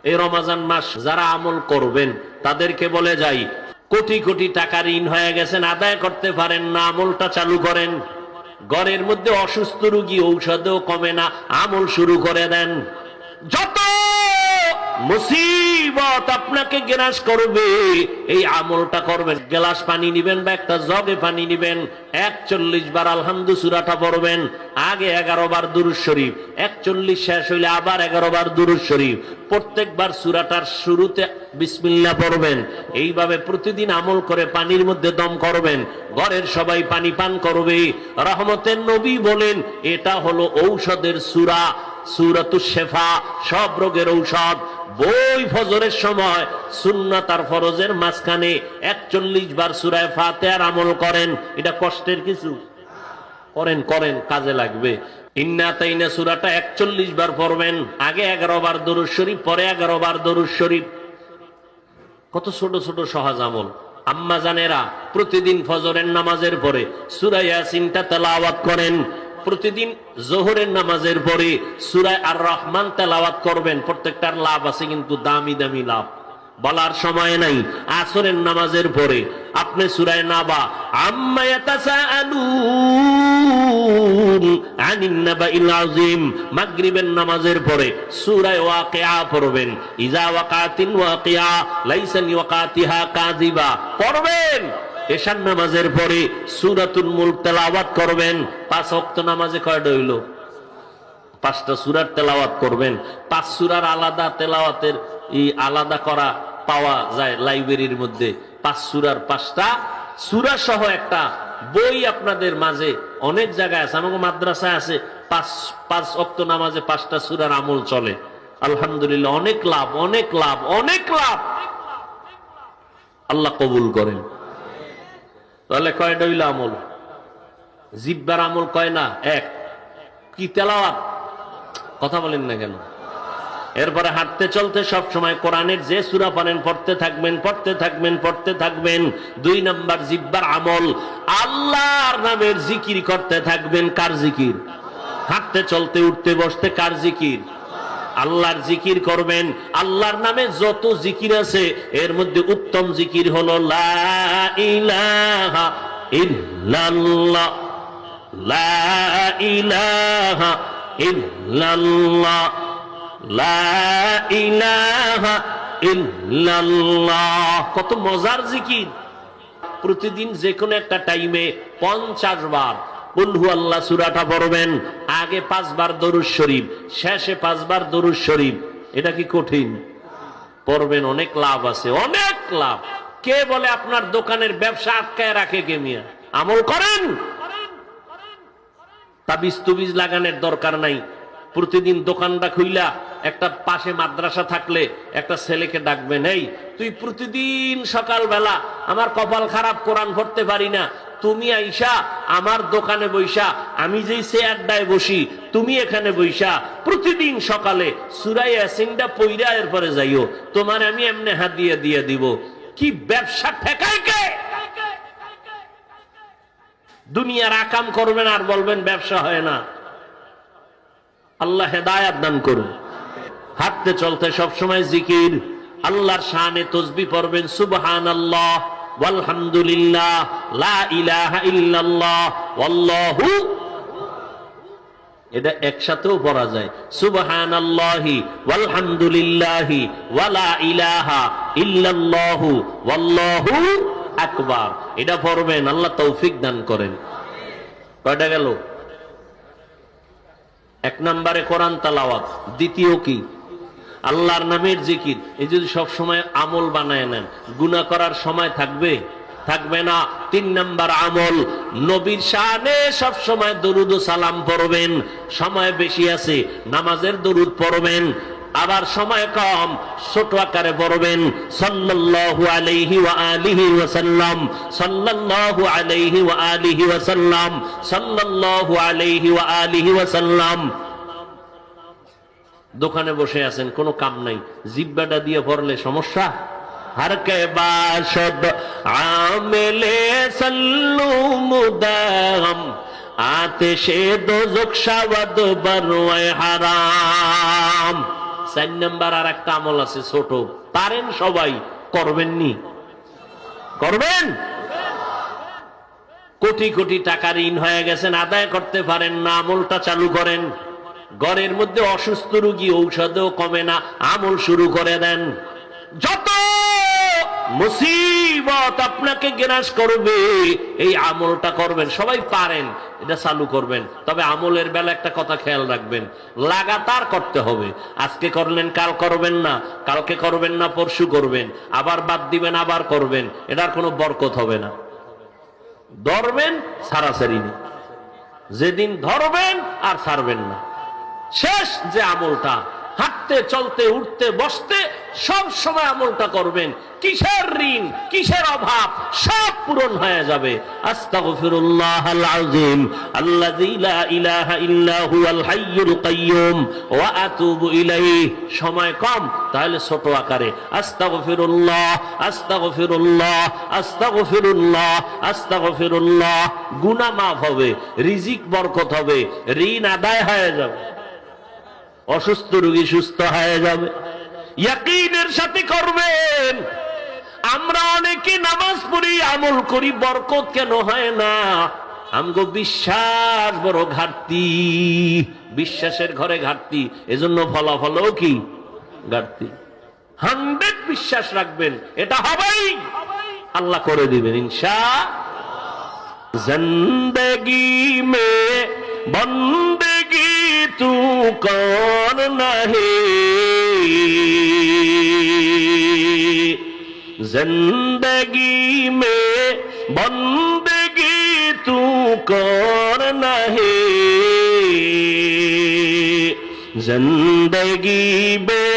এই রমজান মাস যারা আমল করবেন তাদেরকে বলে যাই, কোটি কোটি টাকা ঋণ হয়ে গেছেন, আদায় করতে পারেন না, আমলটা চালু করেন। ঘরের মধ্যে অসুস্থ রোগী, ঔষধেও কমে না, আমল শুরু করে দেন। যত মুসিবত আপনাকে গ্রাস করবে এই আমলটা করবেন। গ্লাস পানি নিবেন বা একটা জগে পানি নিবেন, 41 বার আলহামদু সূরাটা পড়বেন। আগে 11 বার দুরূদ শরীফ, 41 শেষ হইলে আবার 11 বার দুরূদ শরীফ। প্রত্যেকবার সূরাটার শুরুতে বিসমিল্লাহ পড়বেন। এইভাবে প্রতিদিন আমল করে পানির মধ্যে দম করবেন। ঘরের সবাই পানি পান করবে। রহমতের নবী বলেন এটা হলো ঔষধের সূরা, সূরাতুশ শিফা, সব রোগের ঔষধ। বই ফজরের সময় সুন্নাত আর ফরজের মাঝখানে 41 বার সূরা ফাতিহার আমল করেন। এটা কষ্টের কিছু? করেন করেন, কাজে লাগবে। ইন্না তাইনা সূরাটা 41 বার পড়বেন। আগে 11 বার দরুদ শরীফ, পরে 11 বার দরুদ শরীফ। কত ছোট ছোট সহজ আমল। আম্মা জানেরা প্রতিদিন ফজরের নামাজের পরে সূরা ইয়াসিনটা তেলাওয়াত করেন। প্রতিদিন যোহরের নামাজের পরে সূরা আর রহমান তেলাওয়াত করবেন। প্রত্যেকটার লাভ আছে, কিন্তু দামি দামি লাভ বলার সময় নাই। আসরের নামাজের পরে আপনি সূরা নাবা, আম্মা ইয়াতাসাআলুন আনিন নাবাইল আযীম, মাগরিবের নামাজের পরে সূরা ওয়াকিয়া পড়বেন। ইজা ওয়াকাতিন ওয়াকিয়া লাইসা লিওয়াকাতিহা কাযিবা পড়বেন। এশার নামাজের পরে সূরাতুল মুলক তেলাওয়াত করবেন। 5 ওয়াক্ত নামাজে কয়টা হইল? 5টা সূরার তেলাওয়াত করবেন। 5 সূরার আলাদা তেলাওয়াতের আলাদা করা পাওয়া যায় লাইব্রেরির মধ্যে। 5 সূরার 5টা সূরা সহ একটা বই আপনাদের মাঝে অনেক জায়গায় আছে। আমাকে মাদ্রাসায় আছে। 5 ওয়াক্ত নামাজে 5টা সূরার আমল চলে। আলহামদুলিল্লাহ, অনেক লাভ, অনেক লাভ, অনেক লাভ। আল্লাহ কবুল করেন। তাহলে কয়টা হইল আমল? জিব্বার আমল কয় না? এক। কি? তেলাওয়াত। কথা বলেন না কেন? এরপরে হাঁটতে চলতে সব সময় কোরআনের যে সূরা পড়েন পড়তে থাকবেন, পড়তে থাকবেন, পড়তে থাকবেন। 2 নাম্বার জিব্বার আমল, আল্লাহর নামের জিকির করতে থাকবেন। কার জিকির? হাঁটতে চলতে উঠতে বসতে কার জিকির? আল্লাহর জিকির করবেন। আল্লাহর নামে যত জিকির আছে এর মধ্যে উত্তম জিকির হলো লা ইলাহা ইল্লাল্লাহ, লা ইলাহা ইল্লাল্লাহ, লা ইলাহা ইল্লাল্লাহ। কত মজার জিকির। প্রতিদিন যে কোনো একটা টাইমে 50 বার কুল হু আল্লাহ সূরাটা পড়বেন। আগে 5 বার দরুদ শরীফ, শেষে 5 বার দরুদ শরীফ। এটা কি কঠিন? পড়বেন, অনেক লাভ আছে, অনেক লাভ। কে বলে আপনার দোকানের ব্যবসা আটকায় রাখে? কে মিয়া? আমল করেন। তাবিজ তুবিজ লাগানোর দরকার নাই। প্রতিদিন দোকানটা খুইলা একটা পাশে মাদ্রাসা থাকলে একটা ছেলেকে ডাকবেন, এই তুই প্রতিদিন সকালবেলা, আমার কপাল খারাপ, কোরআন পড়তে পারি না, তুমি আইসা আমার দোকানে বইসা, আমি যেই চেয়ারটায় বসি তুমি এখানে বইসা প্রতিদিন সকালে সূরা ইয়াসিনটা পইরা এরপরে যাইও, তোমার আমি এমনি হাদিয়া দিয়ে দিব। কি ব্যবসা ঠেকায় কে? দুনিয়ার আকাম করবেন আর বলবেন ব্যবসা হয় না। আল্লাহ হেদায়েত দান করুন। হাঁটতে চলতে সবসময় জিকির, আল্লাহর শানে তাসবিহ পড়বেন। সুবহানাল্লাহ, আলহামদুলিল্লাহ, লা ইলাহা ইল্লাল্লাহ, আল্লাহু। এটা একসাথেও পড়া যায়। সুবহানাল্লাহি ওয়ালহামদুলিল্লাহি ওয়া লা ইলাহা ইল্লাল্লাহু আল্লাহু আকবার। এটা পড়বেন। আল্লাহ তৌফিক দান করেন। কয়টা গেল? 1 নম্বরে কোরআন তেলাওয়াত। দ্বিতীয় কি? আল্লাহর নামের জিকির। এই যদি সব সময় আমল বানায় নেন, গুনাহ করার সময় থাকবে? থাকবে না। 3 নম্বর আমল, নবীর শানে সব সময় দরুদ ও সালাম পড়বেন। সময় বেশি আছে, নামাজের দরুদ পড়বেন। আবার সময় কম, ছোট আকারে পড়বেন। সাল্লাল্লাহু আলাইহি ওয়া আলিহি ওয়া সাল্লাম, সাল্লাল্লাহু আলাইহি ওয়া আলিহি ওয়া সাল্লাম, সাল্লাল্লাহু আলাইহি ওয়া আলিহি ওয়া সাল্লাম। দোকানে বসে আছেন, কোনো কাম নাই, জিহ্বাটা দিয়ে পড়লে সমস্যা? हर के बाशद आमिले सल्लू मुदाम आतिशे दोज़ख शवद बरवे हराम 4 নাম্বার আর একটা আমল আছে ছোট, পারেন সবাই, করবেননি? করবেন? কোটি কোটি টাকা ঋণ হয়ে গেছেন, আদায় করতে পারেন না, আমলটা চালু করেন। ঘরের মধ্যে অসুস্থ রোগী, ঔষধেও কমে না, আমল শুরু করে দেন। যত মুসিবত আপনাকে গ্রাস করবে, এই আমলটা করবেন। সবাই পারেন, এটা চালু করবেন। তবে আমলের বেলা একটা কথা খেয়াল রাখবেন, লাগাতার করতে হবে। আজকে করলেন, কাল করবেন না, কালকে করবেন না, পরশু করবেন, আবার বাদ দিবেন, আবার করবেন, এটার কোনো বরকত হবে না। ধরবেন, সারাসারি নেই। যেদিন ধরবেন আর ছাড়বেন না, শেষ যে আমলটা, হাঁটতে চলতে উঠতে বসতে সব সময় আমলটা করবেন। কিসের ঋণ, কিসের অভাব, সব পূরণ হয়ে যাবে। আস্তাগফিরুল্লাহাল আযীম আল্লাযী লা ইলাহা ইল্লা হুয়াল হাইয়ুল কাইয়্যুম ওয়া আতুবু ইলাইহি। সময় কম, তাহলে ছোট আকারে আস্তাগফিরুল্লাহ আস্তাগফিরুল্লাহ আস্তাগফিরুল্লাহ আস্তাগফিরুল্লাহ। গুনাহ মাফ হবে, রিজিক বরকত হবে, ঋণ আদায় হয়ে যাবে, অসুস্থ রোগী সুস্থ হয়ে যাবে। ইয়াকিনের সাথে করবেন। আমরা অনেকে নামাজ পড়ি, আমল করি, বরকত কেন হয় না? আমগো বিশ্বাস বড় ঘাটতি, বিশ্বাসের ঘরে ঘাটতি, এজন্য ফলাফলও কি ঘাটতি। 100 বিশ্বাস রাখবেন, এটা হবেই, আল্লাহ করে দিবেন ইনশাআল্লাহ। জিন্দেগি মে বন্দেগি তু করনা হে, जिंदगी में बंदगी तू करना है, जिंदगी में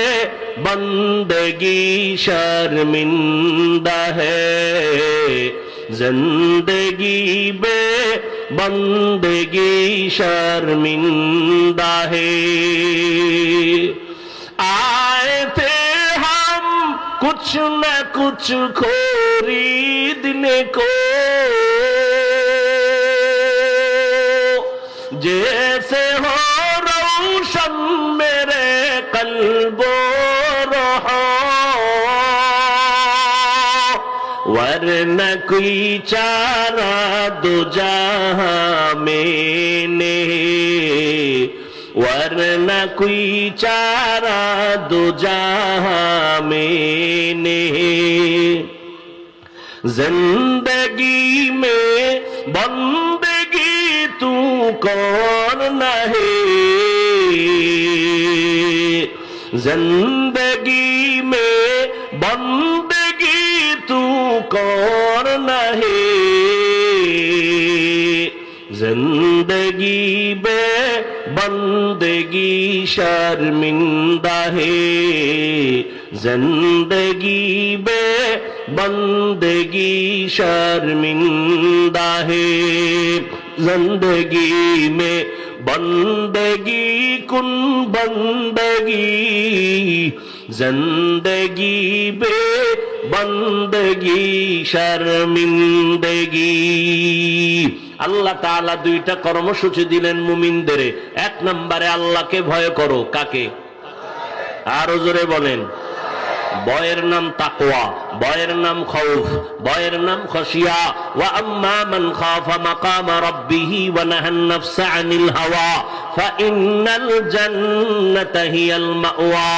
बंदगी शर्मिंदा है, जिंदगी में बंदगी शर्मिंदा है। आए थे हम कुछ न कुछ खरीदने को, जैसे हो रोशन मेरे कल्बो रहो, वरना कोई चारा दो जहां में नहीं, वरना कोई चारा दो जहां में नहीं। जिंदगी में बंदगी तू करना है, जिंदगी में बंदगी तू करना है, जिंदगी में बंदगी शर्मिंदा है, जिंदगी में बंदगी शर्मिंदा है, जिंदगी में बंदगी कुन बंदगी, जिंदगी बे बंदगी शर्मिंदगी। আল্লাহ তাআলা দুইটা কর্মসূচি দিলেন মুমিনদের। 1 নম্বরে আল্লাহকে ভয় করো। কাকে? আরো জোরে বলেন। ভয়ের নাম তাকওয়া, ভয়ের নাম খৌফ, ভয়ের নাম খশিয়া। ওয়া আম্মা মান খাফা মাকামা রাব্বিহি ওয়া নাহান নাফসা আনিল হাওয়া ফাইন্নাল জান্নাতা হিয়াল মাওয়া।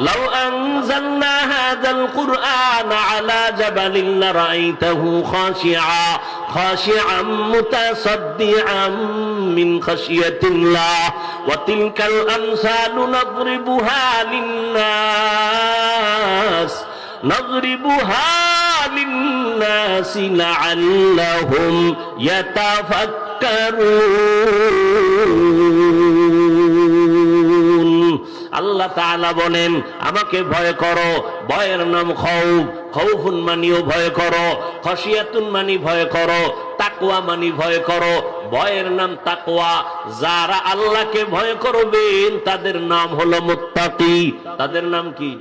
লাউ আনজালনা হাযাল কুরআনা আলা জাবালিন লারাআইতাহু খাশিআ খাশিআম মুতাসাদ্দিআম মিন খাশিয়াতিল্লাহ ওয়া তিলকাল আমসালু নাদরিবুহা লিন-নাস نضربها للناس لعلهم يتفكرون। আল্লাহ তাআলা বলেন আমাকে ভয় করো। ভয়ের নাম খৌফ, খৌফুন মানিও ভয় করো, খশিয়াতুন মানি ভয় করো, তাকওয়া মানি ভয় করো। ভয়ের নাম তাকওয়া। যারা আল্লাহকে ভয় করবেন তাদের নাম হলো মুত্তাকি। তাদের নাম কি?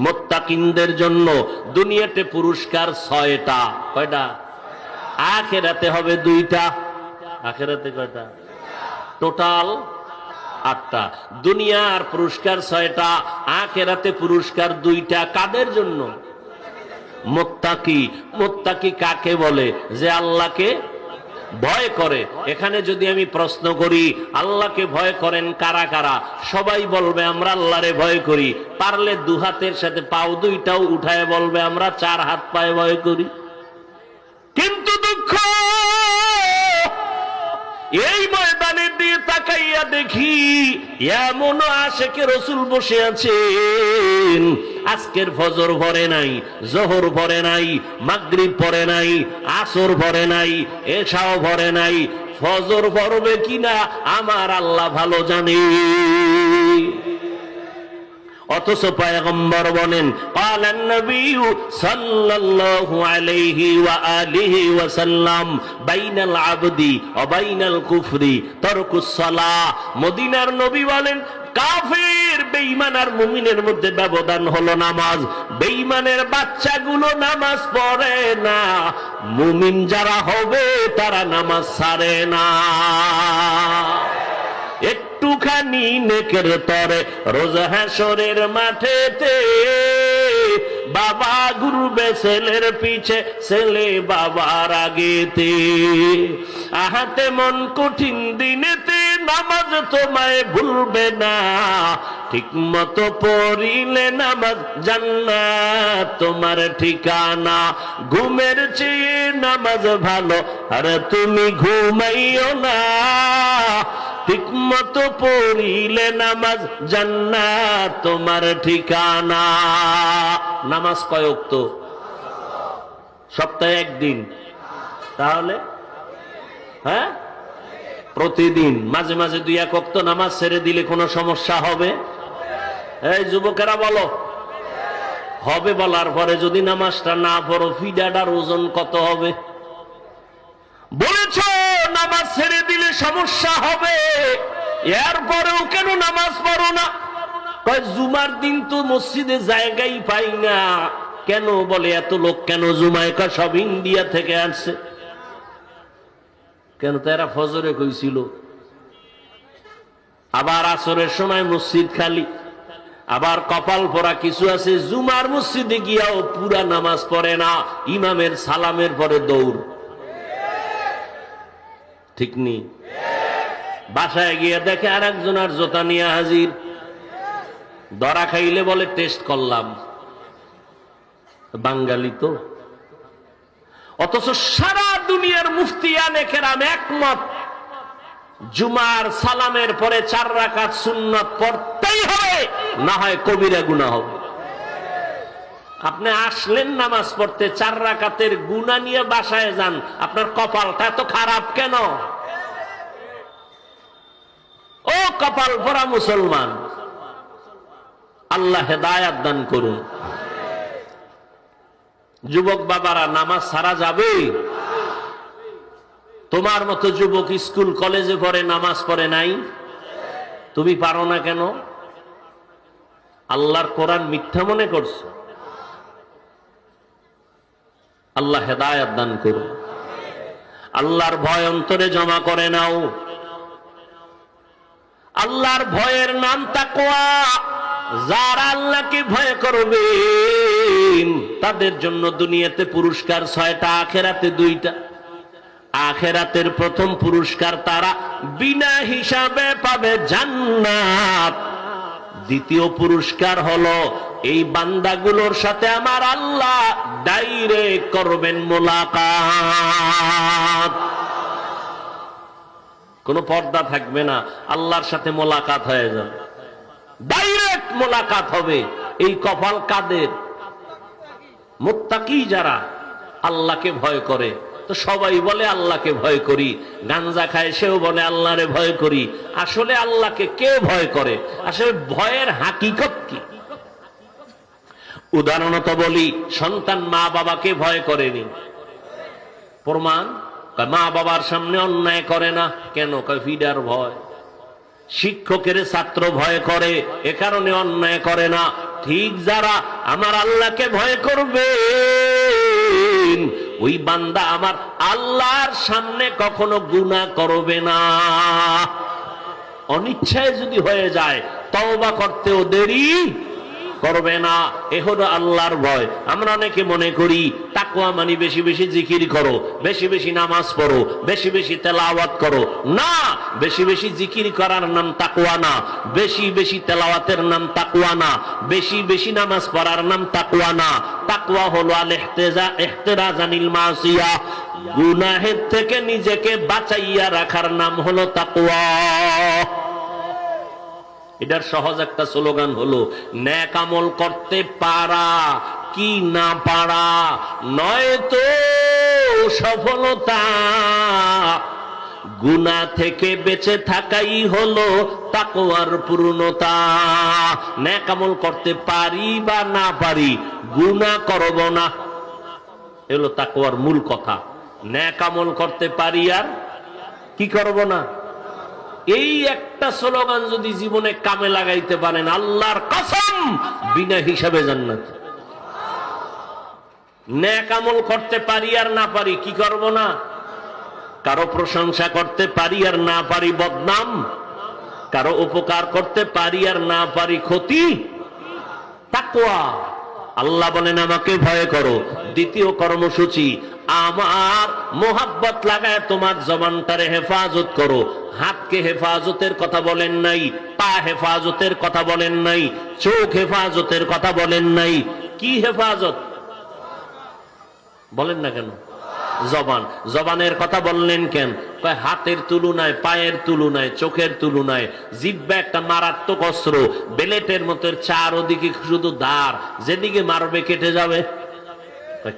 মুত্তাকিনদের জন্য দুনিয়াতে পুরস্কার 6টা। কয়টা? আখিরাতে হবে 2টা। আখিরাতে কয়টা? টোটাল 8টা। দুনিয়ার পুরস্কার 6টা, আখিরাতে পুরস্কার 2টা। কাদের জন্য? মুত্তাকি। মুত্তাকি কাকে বলে? যে আল্লাহকে ভয় করে। এখানে যদি আমি প্রশ্ন করি আল্লাহকে ভয় করেন কারা কারা, সবাই বলবে আমরা আল্লাহরে ভয় করি। পারলে 2 হাতের সাথে পাও 2টাও উঠায় বলবে আমরা 4 হাত পায়ে ভয় করি। কিন্তু দুঃখ, এই ময়দানের দিয়ে তাকাইয়া দেখি এমন আশেকে রসুল বসে আছেন, আজকের ফজর ভরে নাই, জোহর ভরে নাই, মাগরিব ভরে নাই, আসর ভরে নাই, এশাও ভরে নাই। ফজর ভরবে কিনা আমার আল্লাহ ভালো জানে। অথচ পয়গম্বর বলেন ক্বালান নবী সাল্লাল্লাহু আলাইহি ওয়া আলিহি ওয়া সাল্লাম বাইনাল আবদি ওয়া বাইনাল কুফরি তারকুস সালাহ। মদিনার নবী বলেন কাফের বেঈমান আর মুমিনের মধ্যে ব্যবধান হলো নামাজ। বেঈমানের বাচ্চাগুলো নামাজ পড়ে না, মুমিন যারা হবে তারা নামাজ ছাড়ে না। একটুখানি নেকের তরে রোজ হাসরের মাঠেতে বাবা ঘুরবে ছেলের পিছে, ছেলে বাবার আগেতে। আহাতে মন কঠিন দিনেতে নামাজ তোমায় ভুলবে না, ঠিক মতো পড়িলে নামাজ জান্নাত তোমার ঠিকানা। ঘুমের চেয়ে নামাজ ভালো আর তুমি ঘুমাইও না, ঠিক মতো পড়িলে নামাজ জান্নাত তোমার ঠিকানা। নামাজ কয় ওয়াক্ত? সপ্তাহে একদিন। তাহলে হ্যাঁ প্রতিদিন। মাঝে মাঝে 2-1 ওয়াক্ত নামাজ ছেড়ে দিলে কোনো সমস্যা হবে? এই যুবকেরা বলো, হবে। বলার পরে যদি নামাজটা না পড়ো ফিডাটার ওজন কত হবে? বলেছ নামাজ ছেড়ে দিলে সমস্যা হবে, এরপরেও কেন নামাজ পড়ো না? কয় জুমার দিন তো মসজিদে জায়গাই পাই না। কেন? বলে এত লোক কেন জুমায়? কয় সব ইন্ডিয়া থেকে আসছে। কেন? তারা ফজরে কইছিল, আবার আসরের সময় মসজিদ খালি। আবার কপাল পরা কিছু আছে জুমার মসজিদে গিয়াও পুরা নামাজ পড়ে না, ইমামের সালামের পরে দৌড়। ঠিক নি? বাসায় গিয়ে দেখে আর একজন আর জোতা নিয়ে হাজির। ধরা খাইলে বলে টেস্ট করলাম। বাঙালি তো। অথচ সারা দুনিয়ার মুফতিয়ানে কেরাম একমত, জুমার সালামের পরে 4 রাকাত সুন্নাত পড়তেই হবে, না হয় কবিরা গুনাহ হবে। আপনি আসলেন নামাজ পড়তে, 4 রাকাতের গুনাহ নিয়ে বাসায় যান, আপনার কপালটা এত খারাপ কেন? ও কপাল ভরা মুসলমান, আল্লাহ হেদায়াত দান করুন। যুবক বাবারা, নামাজ ছাড়া যাবে? তোমার মতো যুবক স্কুল কলেজে পড়ে, নামাজ পড়ে নাই। তুমি পারো না কেন? আল্লাহর কোরআন মিথ্যা মনে করছো? আল্লাহ হেদায়াত দান করুন। আল্লাহর ভয় অন্তরে জমা করে নাও। আল্লাহর ভয়ের নাম তাকওয়া। যারা আল্লাহকে ভয় করবে তাদের জন্য দুনিয়াতে পুরস্কার 6টা, আখিরাতে 2টা। আখিরাতের প্রথম পুরস্কার তারা বিনা হিসাবে পাবে জান্নাত। দ্বিতীয় পুরস্কার হলো এই বান্দাগুলোর সাথে আমার আল্লাহ ডাইরেক্ট করবেন মোলাকাত। কোনো পর্দা থাকবে না, আল্লাহর সাথে মোলাকাত হয়ে যাবে, ডাইরেক্ট মোলাকাত হবে। এই কপাল কাদের? মুত্তাকি যারা আল্লাহকে ভয় করে। তো সবাই বলে আল্লাহকে ভয় করি, গাঞ্জা খায় সেও বলে আল্লাহরে ভয় করি। আসলে আল্লাহকে কে ভয় করে? আসলে ভয়ের হাকিকত কি? উদাহরণত বলি, সন্তান মা বাবাকে ভয় করেনি। প্রমাণ? মা বাবার সামনে অন্যায় করে না। কেন? কয় ফিডার ভয়। শিক্ষকের ছাত্র ভয় করে, এ কারণে অন্যায় করে না। ঠিক যারা আমার আল্লাহকে ভয় করবে ওই বান্দা আমার আল্লাহর সামনে কখনো গুনাহ করবে না। অনিচ্ছায় যদি হয়ে যায় তওবা করতেও দেরি করবে না। এ হলো আল্লাহর ভয়। আমরা অনেকে মনে করি তাকওয়া মানে বেশি বেশি জিকির করো, বেশি বেশি নামাজ পড়ো, বেশি বেশি তেলাওয়াত করো। না, বেশি বেশি জিকির করার নাম তাকওয়া না, বেশি বেশি তেলাওয়াতের নাম তাকওয়া না, বেশি বেশি নামাজ পড়ার নাম তাকওয়া না। তাকওয়া হলো আল ইহতিরাজ আনিল মাসিয়া, গুনাহের থেকে নিজেকে বাঁচাইয়া রাখার নাম হলো তাকওয়া। এটার সহজ একটা স্লোগান হলো নেক আমল করতে পারা কি না পারা নয় তো সফলতা, গুনাহ থেকে বেঁচে থাকাই হলো তাকওয়ার পূর্ণতা। নেক আমল করতে পারি বা না পারি, গুনাহ করব না, এলো তাকওয়ার মূল কথা। নেক আমল করতে পারি আর কি করব না, এই একটা স্লোগান যদি জীবনে কামে লাগাইতে পারেন, আল্লাহর কসম বিনা হিসাবে জান্নাত। নেক আমল করতে পারি আর না পারি, কি করব না, কারো প্রশংসা করতে পারি আর না পারি বদনাম, কারো উপকার করতে পারি আর না পারি ক্ষতি। তাকওয়া। আল্লাহ বলেন আমাকে ভয় করো। দ্বিতীয় কর্মসূচি, আমার মোহাব্বত লাগায় তোমার জবানটারে হেফাজত করো। হাতকে হেফাজতের কথা বলেন নাই, পা হেফাজতের কথা বলেন নাই, চোখ হেফাজতের কথা বলেন নাই। কি হেফাজত বলেন না কেন? জবান। জবানের কথা বললেন কেন? হাতের তুলনায়, পায়ের তুলনায়, চোখের তুলনায় জিহ্বা একটা মারাত্মক অস্ত্র, বেলেটের মতো চারদিকে শুধু ধার, যেদিকে মারবে কেটে যাবে।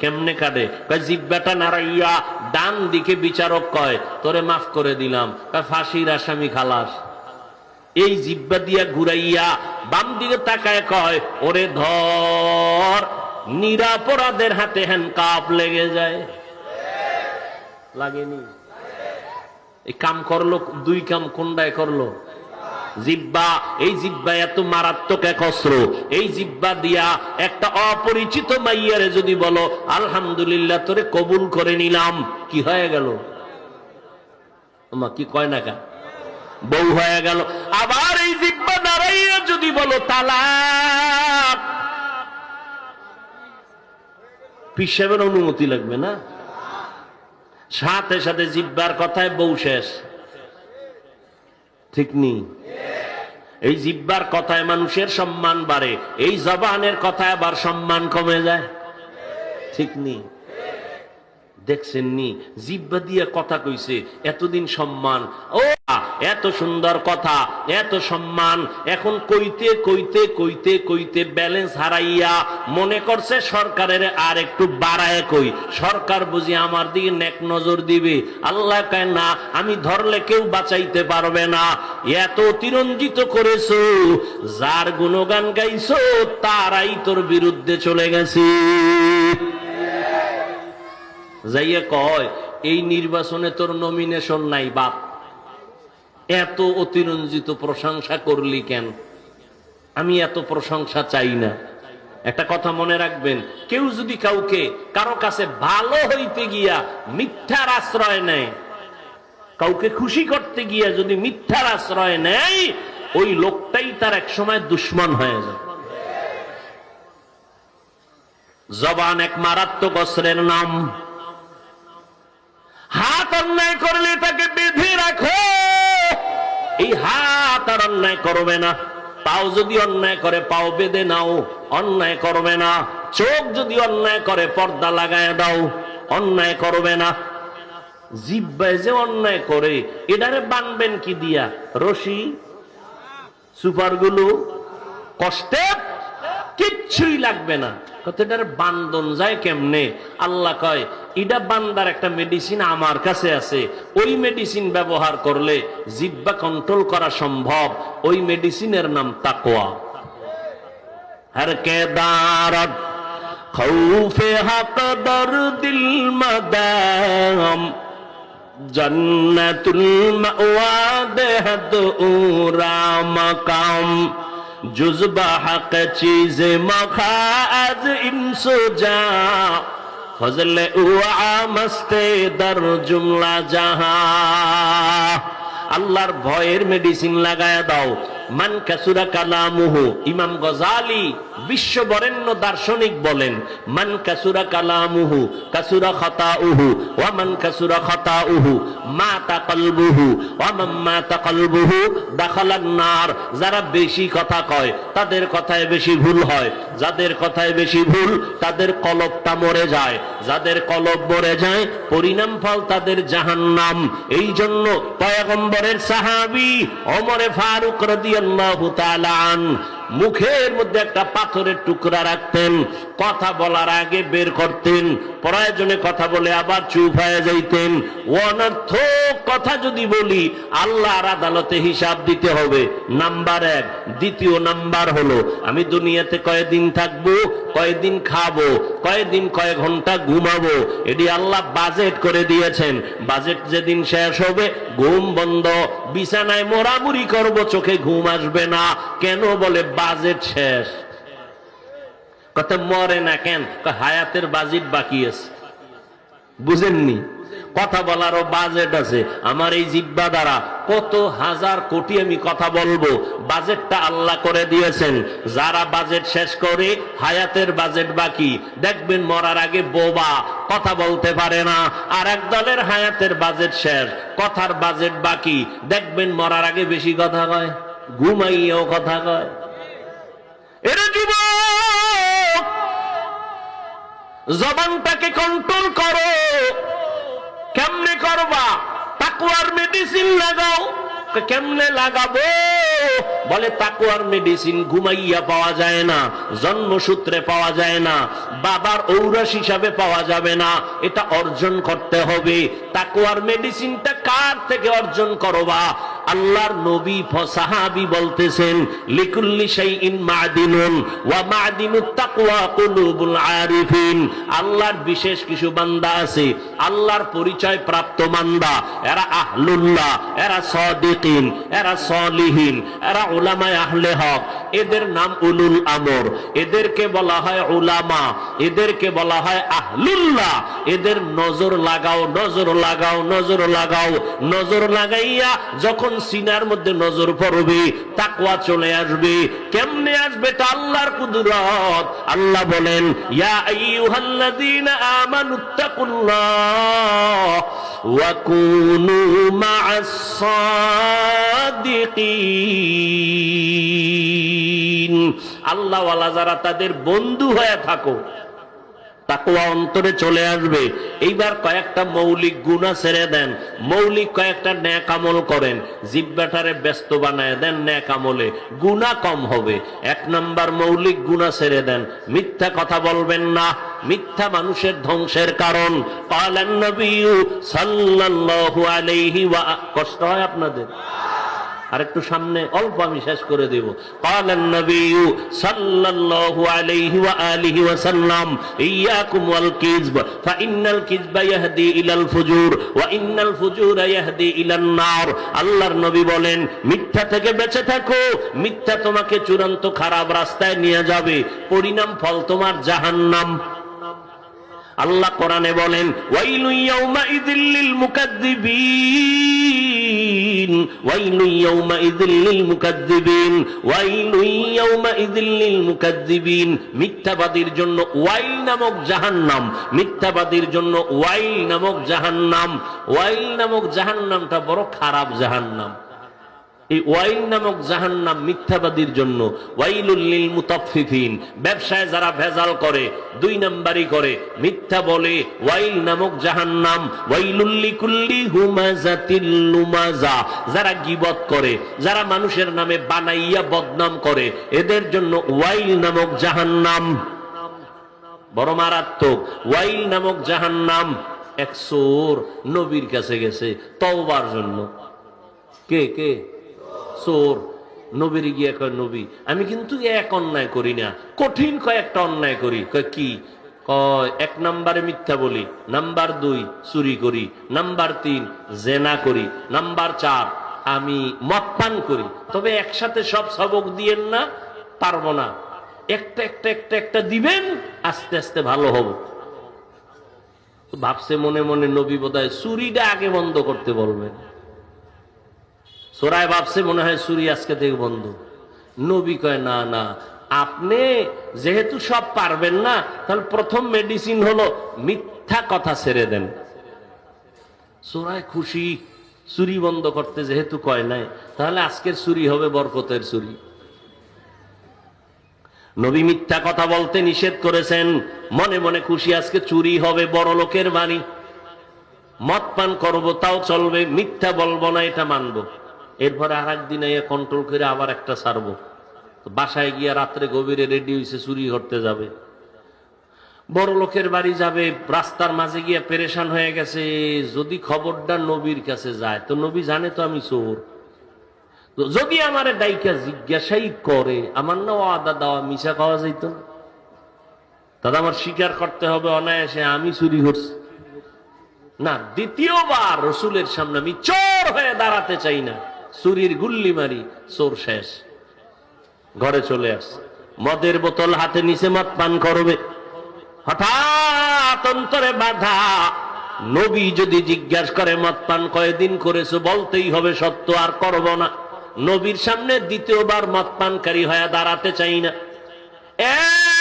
কেমনে কাটে? জিহ্বাটা নাড়াইয়া ডান দিকে বিচারক কয় তোরে মাফ করে দিলাম, ফাঁসির আসামি খালাস। এই জিহ্বা দিয়া ঘুরাইয়া বাম দিকে তাকায় কয় ওরে ধর, নিরাপরাধের হাতে হ্যান্ডকাপ লেগে যায়। লাগেনি? এই কাম করলো, দুই কাম কোনটায় করলো? জিহ্বা। এই জিহ্বা এত মারাত্মক এক অস্ত্র। এই জিহ্বা দিয়া একটা অপরিচিত মাইয়ারে যদি বলো আলহামদুলিল্লাহ তোরে কবুল করে নিলাম, কি হয়ে গেল? কি কয় না কা, বউ হয়ে গেল। আবার এই জিহ্বা দাঁড়াইয়া যদি বলো তালাক, পীর সাহেবের অনুমতি লাগবে না? সাথে সাথে জিহ্বার কথায় বউ শেষ। ঠিক নেই? এই জিহ্বার কথায় মানুষের সম্মান বাড়ে, এই জবানের কথায় আবার সম্মান কমে যায়। ঠিক নেই? দেখছেন নি জিহ্বা দিয়ে কথা কইছে, এতদিন সম্মান, ও এত সুন্দর কথা, এত সম্মান, এখন কইতে কইতে কইতে কইতে ব্যালেন্স হারাইয়া মনে করছে সরকারের আর একটু বাড়ায় কই, সরকার বুঝি আমার দিকে নেক নজর দিবে। আল্লাহ কয় না, আমি ধরলে কেউ বাঁচাইতে পারবে না। এত অতিরঞ্জিত করেছো, যার গুণগান গাইছো তারাই তোর বিরুদ্ধে চলে গেছে। যাইয়া কয় এই নির্বাচনে তোর নমিনেশন নাই বাপ, এত অতিরঞ্জিত প্রশংসা করলি কেন? আমি এত প্রশংসা চাই না। একটা কথা মনে রাখবেন, কেউ যদি কাউকে কারো কাছে ভালো হইতে গিয়া মিথ্যার আশ্রয় নেয়, কাউকে খুশি করতে গিয়া যদি মিথ্যার আশ্রয় নেয়, ওই লোকটাই তার এক সময় দুশ্মন হয়ে যায়। জবান এক মারাত্মক অস্ত্রের নাম। হাত অন্যায় করলে তাকে বেঁধে রাখো, এই হাত আর অন্যায় করবে না। পাও যদি অন্যায় করে পাও বেঁধে নাও, অন্যায় করবে না। চোখ যদি অন্যায় করে পর্দা লাগায় দাও, অন্যায় করবে না। জিহ্বায় যে অন্যায় করে এটারে বানবেন কি দিয়া? রশি, সুপারগুলো, কষ্টে কিচ্ছুই লাগবে না। এটার বান্ধন যায় কেমনে? আল্লাহ কয় এটা বান্দার একটা মেডিসিন আমার কাছে আছে, ওই মেডিসিন ব্যবহার করলে জিহ্বা কন্ট্রোল করা সম্ভব। ওই মেডিসিনের নাম তাকওয়া। হর কে দারত খৌফে হক দরদিল মাদাম জান্নাতুল মাওয়া দেহদ উরা মাকাম जुज़्बा हक चीज़ मखा अज इंसो जा फजले उआ मस्ते दर जुमला जहां আল্লাহর ভয়ের মেডিসিন লাগায়া দাও। মান কাসুরা কালামুহু, ইমাম গজালি বিশ্ব বরেণ্য দার্শনিক বলেন, মান কাসুরা কালামুহু কাসুরা খাতাউহু ওয়া মান কাসুরা খাতাউহু মাতা কলবুহু ওয়া মান মাতা কলবুহু দাখালান নার। যারা বেশি কথা কয় তাদের কথায় বেশি ভুল হয়, যাদের কথায় বেশি ভুল তাদের কলবটা মরে যায়, যাদের কলব মরে যায় পরিণাম ফল তাদের জাহান্নাম। এই জন্য পয়গম্বরের সাহাবী ওমরে ফারুক রাদিয়াল্লাহু তাআলা আনহু মুখের মধ্যে একটা পাথরের টুকরা রাখতেন, কথা বলার আগে বের করতেন, প্রয়োজনে কথা বলে আবার চুপ হয়ে যাইতেন। অনর্থক কথা যদি বলি আল্লাহর আদালতে হিসাব দিতে হবে, নাম্বার এক। দ্বিতীয় নাম্বার হলো আমি দুনিয়াতে কয়দিন থাকবো, কয়দিন খাবো, কয়দিন কয় ঘন্টা ঘুমাবো, এটি আল্লাহ বাজেট করে দিয়েছেন। বাজেট যেদিন শেষ হবে ঘুম বন্ধ, বিছানায় মোড়ামুড়ি করব, চোখে ঘুম আসবে না। কেন? বলে বাজেট শেষ। কত মরে না কেন? হায়াতের বাজেট বাকি আছে। বুঝেননি? কথা বলারও বাজেট আছে। আমার এই জিহ্বা দ্বারা কত হাজার কোটি আমি কথা বলবো, বাজেটটা আল্লাহ করে দিয়েছেন। যারা বাজেট শেষ করে হায়াতের বাজেট বাকি, দেখবেন মরার আগে বোবা, কথা বলতে পারে না। আর এক দলের হায়াতের বাজেট শেষ, কথার বাজেট বাকি, দেখবেন মরার আগে বেশি কথা কয়, ঘুমাইয়েও কথা কয়। এরে যুবক, জবানটাকে কন্ট্রোল করো। কেমনে করবা? তাকওয়ার মেডিসিন লাগাও। কেমনে লাগাবো? বলে তাকওয়ার মেডিসিন ঘুমাইয়া পাওয়া যায় না, জন্মসূত্রে পাওয়া যায় না, বাবার ঔরস হিসাবে পাওয়া যাবে না, এটা অর্জন করতে হবে। তাকওয়ার মেডিসিনটা কার থেকে অর্জন করবা? আল্লাহর নবী সাহাবী বলতেছেন, লিকুল্লি শাইইন মাদিনুন ওয়া মাদিনুত তাকওয়া কুলুবুল আরিফিন। আল্লাহর বিশেষ কিছু বান্দা আছে, আল্লাহর পরিচয় প্রাপ্ত বান্দা, এরা আহলুল্লাহ, এরা সাদিকিন, এরা সালিহিন, এরা উলামায়ে আহলে হক। এদের নাম উলুল আমর, এদেরকে বলা হয় উলামা, এদেরকে বলা হয় আহলুল্লাহ। এদের নজর লাগাও, নজর লাগাও, নজর লাগাও। নজর লাগাইয়া যখন সিনার মধ্যে নজর পড়বে তাকওয়া চলে আসবে। কেমনে আসবে? তা আল্লাহর কুদরত। আল্লাহ বলেন, ইয়া আইয়ুহাল্লাযীনা আমানুত্তাকুল্লাহ ওয়া কুনু মা'আস সাদিকিন। আল্লাহ ওয়ালা যারা, তাদের বন্ধু হয়ে থাকো, তাকওয়া অন্তরে চলে আসবে। এইবার কয়েকটা মৌলিক গুনাহ ছেড়ে দেন, মৌলিক কয়েকটা নেক আমল করেন, জিহ্বাটারে ব্যস্ত বানায় দেন নেক আমলে, গুনাহ কম হবে। এক নাম্বার মৌলিক গুনাহ ছেড়ে দেন, মিথ্যা কথা বলবেন না। মিথ্যা মানুষের ধ্বংসের কারণ। ক্বালান নবী সাল্লাল্লাহু আলাইহি ওয়া, কষ্ট হয় আপনাদের? আরেকটু সামনে, অল্প আমি শেষ করে দেব। ক্বালান নবী সাল্লাল্লাহু আলাইহি ওয়া আলিহি ওয়া সাল্লাম, ইয়াকুম ওয়াল কিযব ফাইন্নাল কিযবা ইয়াহদি ইলাল ফুজুর ওয়া ইন্নাল ফুজুরা ইয়াহদি ইলান নার। আল্লাহর নবী বলেন, মিথ্যা থেকে বেঁচে থাকো, মিথ্যা তোমাকে চূড়ান্ত খারাপ রাস্তায় নিয়ে যাবে, পরিণাম ফল তোমার জাহান্নাম। আল্লাহ কোরআনে বলেন, ওয়াইলু ইয়াউমাইযিল লিল মুকাদ্দিবিন, ওয়াইলু ইয়াউমাইযিল লিল মুকাদ্দিবিন, ওয়াইলু ইয়াউমাইযিল লিল মুকাদ্দিবিন। মিথ্যাবাদীর জন্য ওয়াইল নামক জাহান্নাম, মিথ্যাবাদীর জন্য ওয়াইল নামক জাহান্নাম। ওয়াইল নামক জাহান্নামটা বড় খারাপ জাহান্নাম। এই ওয়াইল নামক জাহান্নাম মিথ্যাবাদীর জন্য। ওয়াইলুল লিল মুতাফফিফিন, ব্যবসায় যারা ভেজাল করে, দুই নাম্বারি করে, মিথ্যা বলে, ওয়াইল নামক জাহান্নাম। ওয়াইলুল লিকুল্লি হুমাযাতিল লুমাযা, যারা গীবত করে, যারা মানুষের নামে বানাইয়া বদনাম করে, এদের জন্য ওয়াইল নামক জাহান্নাম। বড় মারাত্মক ওয়াইল নামক জাহান্নাম। এক চোর নবীর কাছে গেছে তওবার জন্য। কে কে? চোর। নবীর গিয়ে কয়, নবী আমি কিন্তু এক অন্যায় করি না, কঠিন কয়েকটা অন্যায় করি। কয় কি? কয় এক নাম্বারে মিথ্যা বলি, নাম্বার 2 চুরি করি, নাম্বার 3 জেনা করি, নাম্বার 4 আমি মদ পান করি। তবে একসাথে সব সবক দিয়েন না, পারবো না, একটা একটা একটা একটা দিবেন, আস্তে আস্তে ভালো হব। ভাবছে মনে মনে, নবী বোধহয় চুরিটা আগে বন্ধ করতে বলবেন। চোরায় ভাবছে মনে হয় চুরি আজকে থেকে বন্ধ। নবী কয় না না, আপনি যেহেতু সব পারবেন না, তাহলে প্রথম মেডিসিন হলো মিথ্যা কথা ছেড়ে দেন। চোরায় খুশি, চুরি বন্ধ করতে যেহেতু কয় নাই, তাহলে আজকের চুরি হবে বরকতের চুরি। নবী মিথ্যা কথা বলতে নিষেধ করেছেন। মনে মনে খুশি, আজকে চুরি হবে, বড় লোকের বাড়ি, মদ পান করবো তাও চলবে, মিথ্যা বলবো না, এটা মানবো। এরপরে আর একদিন কন্ট্রোল করে আবার একটা ছাড়বো। বাসায় গিয়া রাত্রে গভীরে রেডি হয়েছে, চুরি করতে যাবে, বড় লোকের বাড়ি যাবে, রাস্তার মাঝে গিয়া পেরেশান হয়ে গেছে। যদি খবরটা নবীর কাছে যায় তো নবী জানে তো আমি চোর, যদি আমার ডাইকা জিজ্ঞাসাই করে, আমার না ওয়াদা দেওয়া মিশা খাওয়া যাইত না, তাহলে আমার স্বীকার করতে হবে অনায়াসে আমি চুরি করছি। না, দ্বিতীয়বার রসুলের সামনে আমি চোর হয়ে দাঁড়াতে চাই না। চুরির গুল্লি মারি, চোর শেষ। ঘরে চলে আসছে, মদের বোতল হাতে নিচে মদ পান করবে, হঠাৎ অন্তরে বাধা। নবী যদি জিজ্ঞাসা করে মদ পান কয়দিন করেছো, বলতেই হবে সত্য, আর করব না। নবীর সামনে দ্বিতীয়বার মদ পানকারী হয়ে দাঁড়াতে চাই না।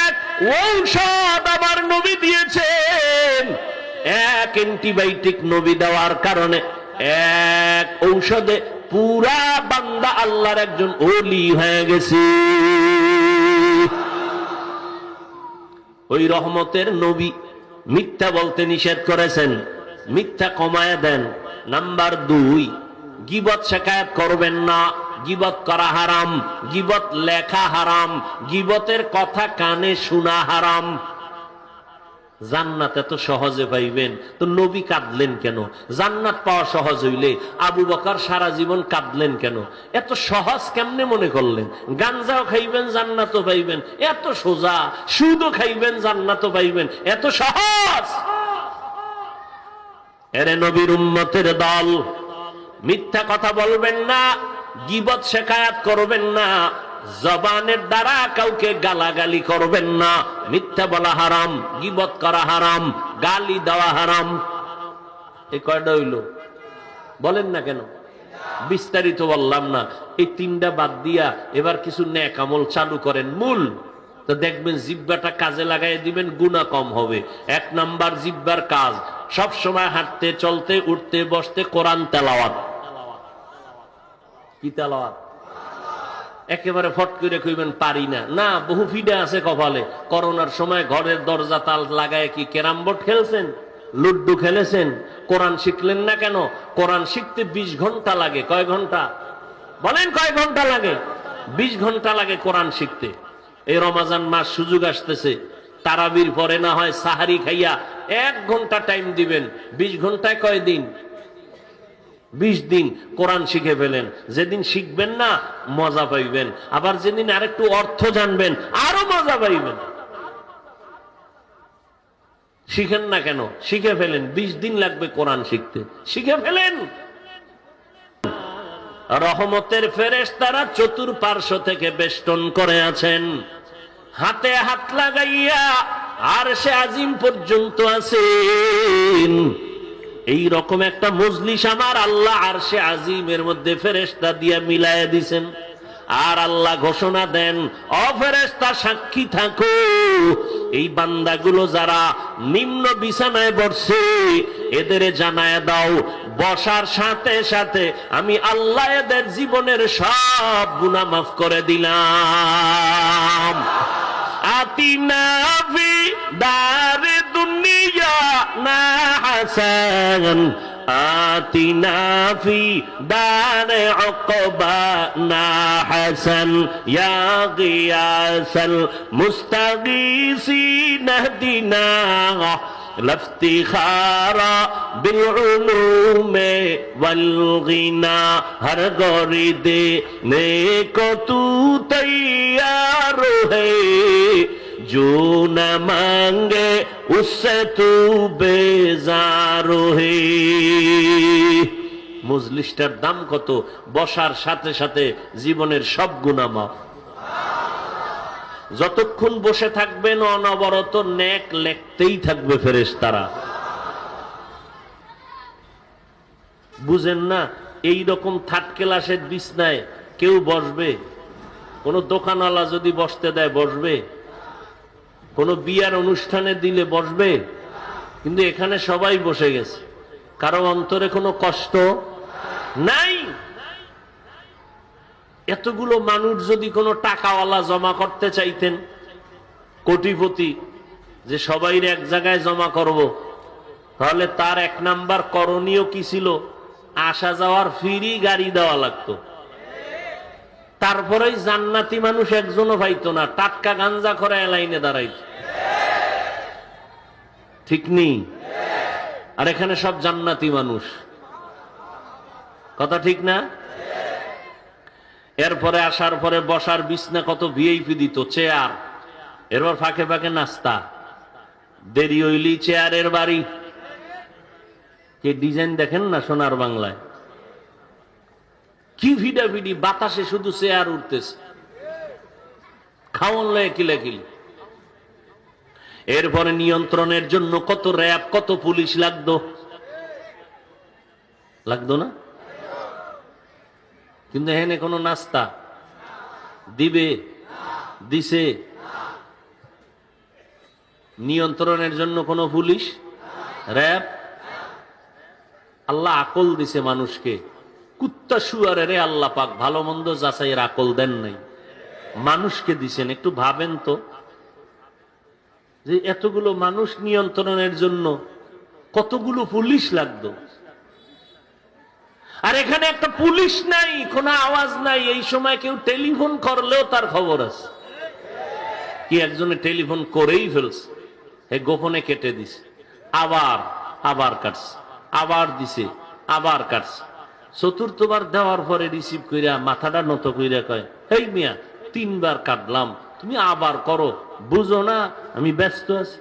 এক ঔষধ আমার নবী দিয়েছেন, এক অ্যান্টিবায়োটিক নবী দেওয়ার কারণে এক ঔষধে পুরা বান্দা আল্লাহর একজন ওলি হয়ে গেছে। ওই রহমতের নবী মিথ্যা বলতে নিষেধ করেছেন, মিথ্যা কমায় দেন। নাম্বার 2, গীবত শিকায়াত করবেন না। গীবত করা হারাম, গীবত লেখা হারাম, গীবতের কথা কানে শোনা হারাম। জান্নাত এত সহজে পাইবেন তো নবী কাঁদলেন কেন? জান্নাত পাওয়া সহজ হইলে আবু বকর সারা জীবন কাঁদলেন কেন? এত সহজ কেমনে মনে করলেন? গাঞ্জাও খাইবেন জান্নাতও পাইবেন, এত সোজা। সুদও খাইবেন জান্নাতও পাইবেন, এত সহজ। এরে নবীর উম্মতের দল, মিথ্যা কথা বলবেন না, গীবত শিকায়াত করবেন না, জবানের দ্বারা কাউকে গালাগালি করবেন না। মিথ্যা বলা হারাম, গীবত করা হারাম, গালি দেওয়া হারাম। এই কয়টা হইল? বলেন না কেন? বিস্তারিত বললাম না। এই 3টা বাদ দিয়া এবার কিছু নেক আমল চালু করেন। মূল তো দেখবেন জিহ্বাটা কাজে লাগাই দিবেন, গুনাহ কম হবে। 1 নাম্বার জিহ্বার কাজ, সব সময় হাঁটতে চলতে উঠতে বসতে কোরআন তেলাওয়াত। কি তেলাওয়াত? একেবারে ফট করে কইবেন পারি না, না, বহু ফিডা আছে কপালে। করোনার সময় ঘরের দরজা তাল লাগায় কি ক্যারাম বোর্ড খেলছেন, লুড্ডু খেলেছেন? কোরআন শিখলেন না কেন? কোরআন শিখতে 20 ঘন্টা লাগে। কয় ঘন্টা? বলেন কয় ঘন্টা লাগে? 20 ঘন্টা লাগে কোরআন শিখতে। এই রমাজান মাস সুযোগ আসতেছে, তারাবির পরে না হয় সাহারি খাইয়া 1 ঘন্টা টাইম দিবেন। 20 ঘন্টায় কয় দিন? 20 দিন কোরআন শিখে ফেলেন। যেদিন শিখবেন না মজা পাইবেন, আবার যেদিন আরেকটু অর্থ জানবেন আরো মজা পাইবেন। শিখেন না কেন? শিখে ফেলেন। 20 দিন লাগবে কোরআন শিখতে, শিখে ফেলেন। রহমতের ফেরেশতারা চতুর্পার্শ্ব থেকে বেষ্টন করে আছেন, হাতে হাত লাগাইয়া আরশে আজিম পর্যন্ত আছেন। এই রকম একটা মজলিস আমার আল্লাহ আরশে আজিমের মধ্যে ফেরেশতা দিয়া মিলায়া দিছেন। আর আল্লাহ ঘোষণা দেন, ও ফেরেশতা সাক্ষী থাকো, এই বান্দাগুলো যারা নিম্ন বিছানায় বসছে এদের জানায়া দাও, বসার সাথে সাথে আমি আল্লাহ এদের জীবনের সব গুনাহ মাফ করে দিলাম। আতিনা ফি দারে দুনিয়া না হাসান, আতিনা ফি দারে উকবা না হাসান, ইয়া গিয়াসাল মুস্তাগীসিন ইহদিনা লফতিখারা বিল উলুমে ওয়াল গিনা, হর গরি দে নেকো তু তৈয়ার হে, जो न मांगे उससे तू बेजार है। মজলিসটার দাম কত? বসার সাথে সাথে জীবনের সব গুনাহ মাফ। যতক্ষণ বসে থাকবেন অনবরত নেক লেখতেই থাকবে ফেরেশতারা। বুঝেন না? এই রকম থার্ড ক্লাসের বিছনায় কেউ বসবে? কোন দোকানওয়ালা যদি বসতে দেয় বসবে? কোন বিয়ার অনুষ্ঠানে দিলে বসবে? কিন্তু এখানে সবাই বসে গেছে। কারো অন্তরে কোনো কষ্ট নাই। এতগুলো মানুষ যদি কোনো টাকাওয়ালা জমা করতে চাইতেন, কোটিপতি, যে সবাই এক জায়গায় জমা করব, তাহলে তার এক নাম্বার করণীয় কি ছিল? আসা যাওয়ার ফ্রি গাড়ি দেওয়া লাগতো। তারপরেই জান্নাতি মানুষ একজনও পাইতো না, টাটকা গাঞ্জা করে লাইনে দাঁড়াইত। ঠিক নেই? আর এখানে সব জান্নাতি মানুষ, কথা ঠিক না? এরপরে আসার পরে বসার বিছনা কত ভিআইপি দিত, চেয়ার, এরপর ফাঁকে ফাঁকে নাস্তা, দেরি হইলি চেয়ারের বাড়ি। যে ডিজাইন দেখেন না সোনার বাংলায়, কি ভিডাভিডি, বাতাসে শুধু চেয়ার উঠতেছে, খাওয়ান লয়ে কিলাকিলি। এরপরে নিয়ন্ত্রণের জন্য কত র্যাব, কত পুলিশ লাগতো না? কিন্তু এখানে কোনো নাস্তা দিবে, দিছে? নিয়ন্ত্রণের জন্য কোনো পুলিশ, র্যাব? আল্লাহ আকল দিছে মানুষকে, কুত্তা শুয়ারে আল্লাহ পাক ভালো মন্দ যাচাইয়ের আকল দেন নাই, মানুষকে দিছেন। একটু ভাবেন তো, যে এতগুলো মানুষ নিয়ন্ত্রণের জন্য কতগুলো পুলিশ লাগতো। আর এখানে একটা পুলিশ নাই, কোনো আওয়াজ নাই। এই সময় কেউ টেলিফোন করলেও তার খবর আছে। কি একজনে টেলিফোন করেই ফেলছে, গোপনে কেটে দিছে, আবার কাটছে, আবার দিছে, আবার কাটছে। চতুর্থবার দেওয়ার পরে রিসিভ কইরা মাথাটা নত কইরা কয়, এই মিয়া 3 বার কাটলাম, তুমি আবার করো, বুঝো না আমি ব্যস্ত আছি।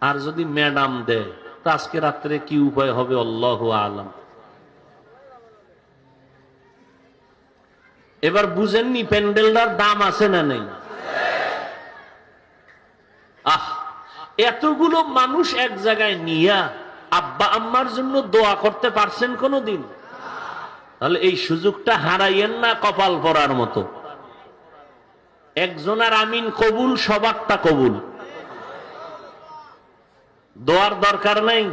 আর যদি ম্যাডাম দেয়, তো আজকে রাত্রে কি উপায় হবে আল্লাহু আলাম। এবার বুঝেননি প্যান্ডেলটার দাম আছে না নেই? এতগুলো মানুষ এক জায়গায় নিয়া আব্বা আম্মার জন্য দোয়া করতে পারছেন কোনদিন? তাহলে এই সুযোগটা হারাইয়েন না কপাল পরার মতো। একজনের আমিন কবুল, সবারটা কবুল। দোয়ার দরকার নাই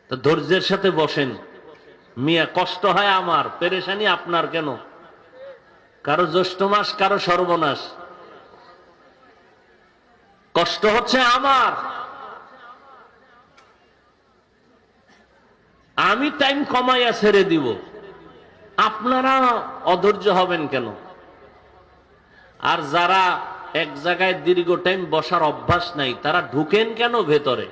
তো ধৈর্যের সাথে বসেন। মিয়া কষ্ট হয় আমার, পেরেশানি আপনার কেন? কারো জ্যৈষ্ঠ মাস, কারো সর্বনাশ, কষ্ট হচ্ছে আমার। আমি টাইম কমাইয়া ছেড়ে দিব, আপনারা অধৈর্য হবেন কেন? আর যারা এক জায়গায় দীর্ঘ টাইম বসার অভ্যাস নাই, তারা ঢুকেন কেন ভেতরে?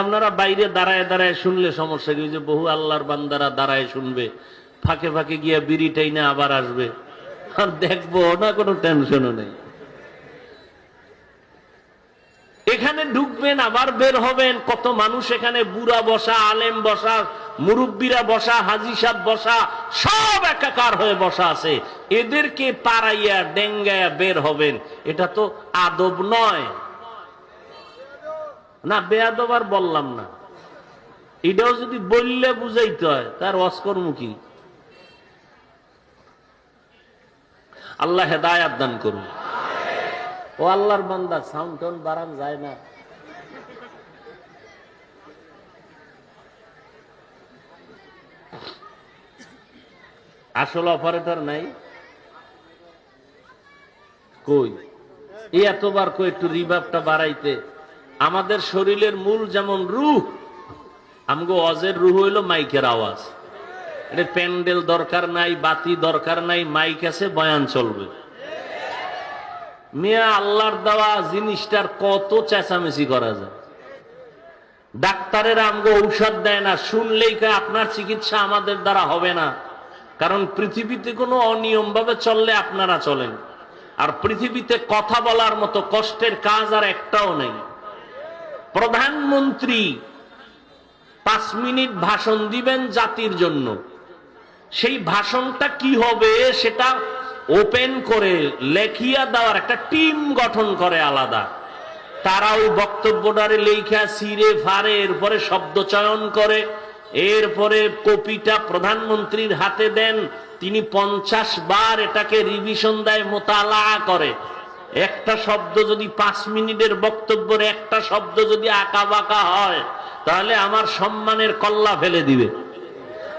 আপনারা বাইরে দাঁড়ায় দাঁড়ায় শুনলে সমস্যা কি? যে বহু আল্লাহর বান্দারা দাঁড়ায় শুনবে, ফাঁকে ফাঁকে গিয়া বিড়ি টাইনে আবার আসবে, আর দেখবো না, কোনো টেনশনও নেই। এখানে ঢুকবেন আবার বের হবেন। কত মানুষ এখানে, বুড়া বসা, আলেম বসা, মুরব্বীরা বসা, হাজি সাহেব বসা, সব একাকার হয়ে বসা আছে। এদেরকে পাড়াইয়া ডেঙ্গাইয়া বের হবেন, এটা তো আদব নয় না। বেয়াদব আর বললাম না, এটাও যদি বললে বুঝাইতে হয়, তার অস্করমুখী। আল্লাহ হেদায়াত দান করুন। ও আল্লাহর বান্দা, সাউন্ড টোন বাড়ান যায় না? আসল অপারেটর নাই কই? এই এতবার কই একটু রিভাবটা বাড়াইতে। আমাদের শরীরের মূল যেমন রূহ, আমগো অজের রূহ হইল মাইকের আওয়াজ। এটা প্যান্ডেল দরকার নাই, বাতি দরকার নাই, মাইক আছে, বয়ান চলবে। মিয়া আল্লাহর দেওয়া জিনিসটার কত চেঁচামেচি করা যায়। ডাক্তারের আমগো ঔষধ দেয় না, শুনলেই আপনার চিকিৎসা আমাদের দ্বারা হবে না। কারণ পৃথিবীতে কোনো অনিয়ম ভাবে চললে আপনারা চলেন, আর পৃথিবীতে কথা বলার মতো কষ্টের কাজ আর একটাও নেই। প্রধানমন্ত্রী 5 মিনিট ভাষণ দিবেন জাতির জন্য, সেই ভাষণটা কি হবে সেটা ওপেন করে লেখিয়া দেওয়ার একটা টিম গঠন করে আলাদা। তারা ওই বক্তব্যটারে লেখা সিরে ফারে এরপরে শব্দ চয়ন করে, এরপরে কপিটা প্রধানমন্ত্রীর হাতে দেন, তিনি 50 বার এটাকে রিভিশন দেয়, মোতালা করে। একটা শব্দ যদি 5 মিনিটের বক্তব্যের একটা শব্দ যদি আঁকা বাঁকা হয়, তাহলে আমার সম্মানের কল্লা ফেলে দিবে।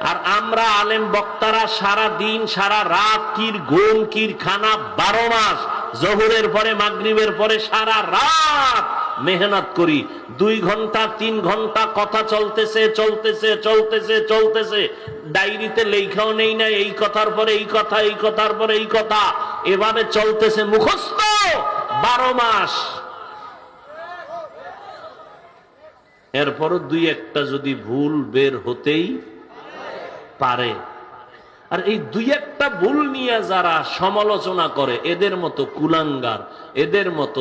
আর আমরা আলেম বক্তারা সারা দিন সারা রাত কির ঘুম কির খানা 12 মাস, জোহরের পরে মাগরিবের পরে সারা রাত মেহনত করি। 2 ঘন্টা 3 ঘন্টা কথা চলতেছে চলতেছে চলতেছে চলতেছে, ডায়েরিতে লেখাও নেই না, এই কথার পরে এই কথা, এই কথার পরে এই কথা, এভাবে চলতেছে মুখস্থ 12 মাস। এরপরও 2-1টা যদি ভুল বের হতেই পারে। আর এই 2-1টা ভুল নিয়ে যারা সমালোচনা করে, এদের মতো কুলাঙ্গার, এদের মতো